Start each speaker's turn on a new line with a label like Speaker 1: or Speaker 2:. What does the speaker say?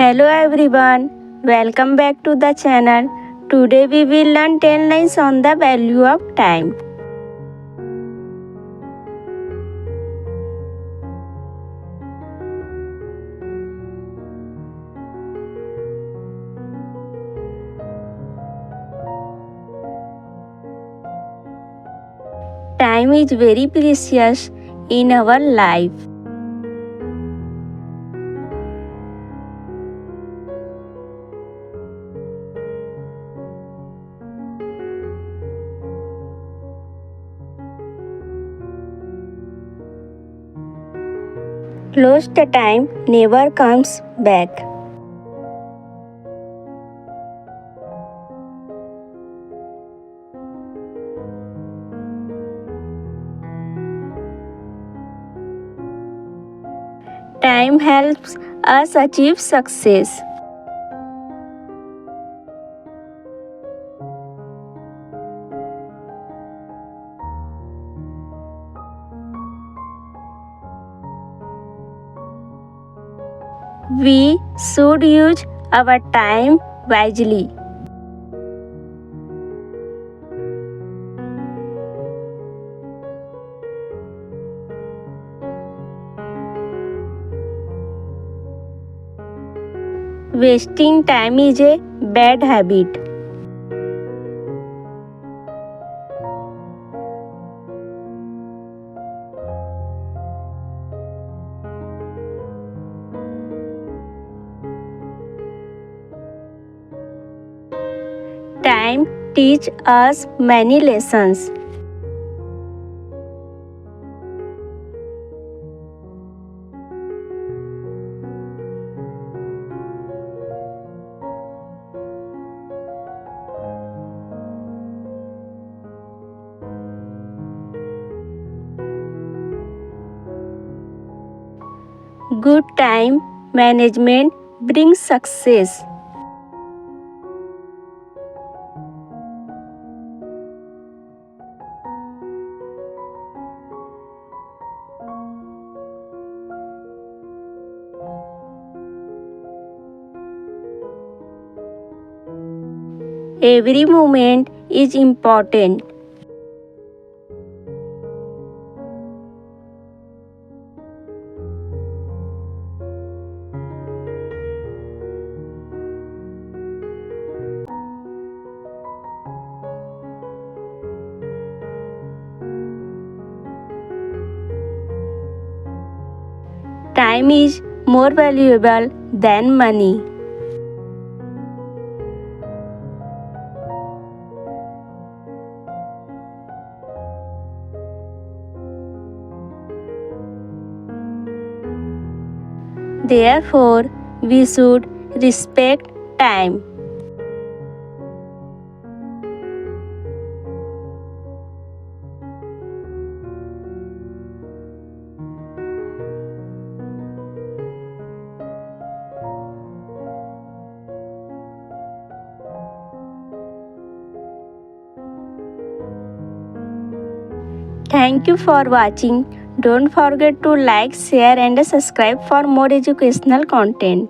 Speaker 1: Hello everyone, welcome back to the channel. Today we will learn 10 lines on the value of time. Time is very precious in our life. Lost time never comes back. Time helps us achieve success. We should use our time wisely. Wasting time is a bad habit. Time teaches us many lessons. Good time management brings success. Every moment is important. Time is more valuable than money. Therefore, we should respect time. Thank you for watching. Don't forget to like, share and subscribe for more educational content.